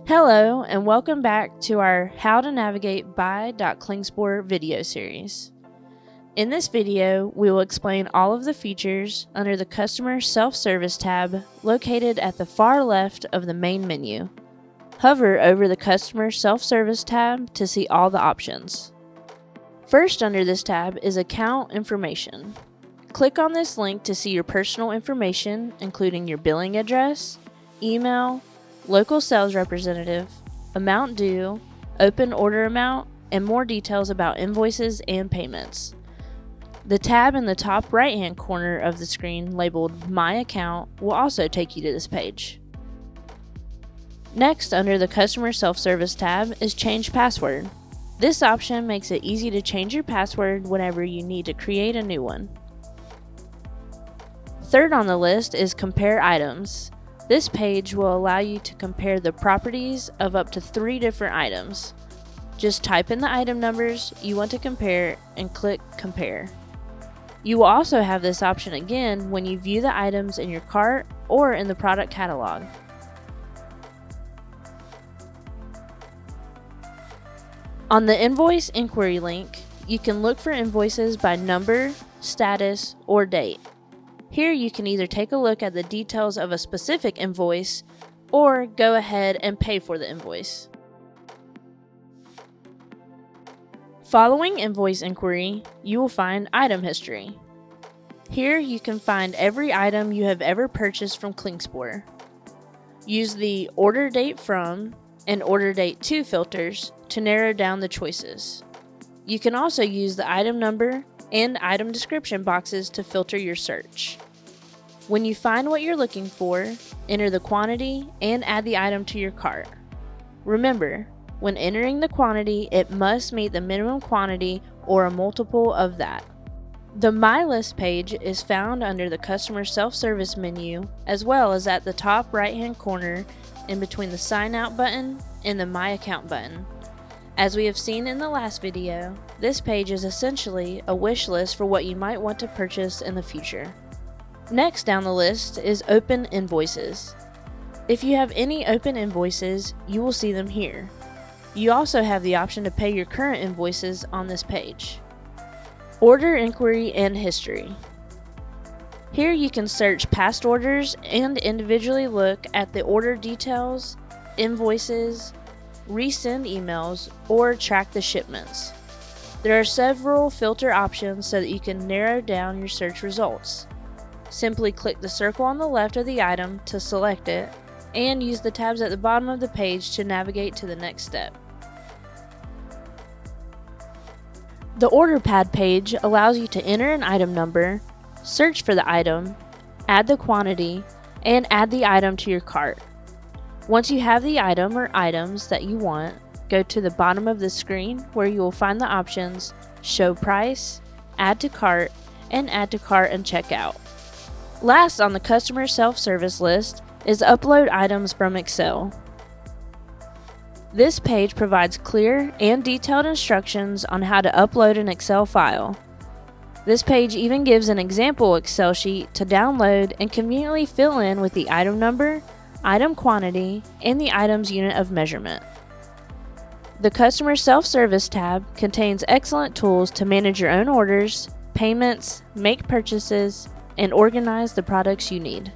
Hello, and welcome back to our How to Navigate by.Klingspor video series. In this video, we will explain all of the features under the Customer Self-Service tab located at the far left of the main menu. Hover over the Customer Self-Service tab to see all the options. First under this tab is Account Information. Click on this link to see your personal information, including your billing address, email, local sales representative, amount due, open order amount, and more details about invoices and payments. The tab in the top right-hand corner of the screen labeled My Account will also take you to this page. Next, under the Customer Self-Service tab is Change Password. This option makes it easy to change your password whenever you need to create a new one. Third on the list is Compare Items. This page will allow you to compare the properties of up to 3 different items. Just type in the item numbers you want to compare and click Compare. You will also have this option again when you view the items in your cart or in the product catalog. On the Invoice Inquiry link, you can look for invoices by number, status, or date. Here you can either take a look at the details of a specific invoice or go ahead and pay for the invoice. Following Invoice Inquiry, you will find Item History. Here you can find every item you have ever purchased from Klingspor. Use the Order Date From and Order Date To filters to narrow down the choices. You can also use the item number and item description boxes to filter your search. When you find what you're looking for, enter the quantity and add the item to your cart. Remember, when entering the quantity, it must meet the minimum quantity or a multiple of that. The My List page is found under the Customer Self-Service menu, as well as at the top right-hand corner in between the Sign Out button and the My Account button. As we have seen in the last video, this page is essentially a wish list for what you might want to purchase in the future. Next down the list is Open Invoices. If you have any open invoices, you will see them here. You also have the option to pay your current invoices on this page. Order Inquiry and History. Here you can search past orders and individually look at the order details, invoices, resend emails, or track the shipments. There are several filter options so that you can narrow down your search results. Simply click the circle on the left of the item to select it, and use the tabs at the bottom of the page to navigate to the next step. The Order Pad page allows you to enter an item number, search for the item, add the quantity, and add the item to your cart. Once you have the item or items that you want, go to the bottom of the screen where you will find the options Show Price, Add to Cart, and Add to Cart and Checkout. Last on the Customer Self-Service list is Upload Items from Excel. This page provides clear and detailed instructions on how to upload an Excel file. This page even gives an example Excel sheet to download and conveniently fill in with the item number, item quantity, and the item's unit of measurement. The Customer Self-Service tab contains excellent tools to manage your own orders, payments, make purchases, and organize the products you need.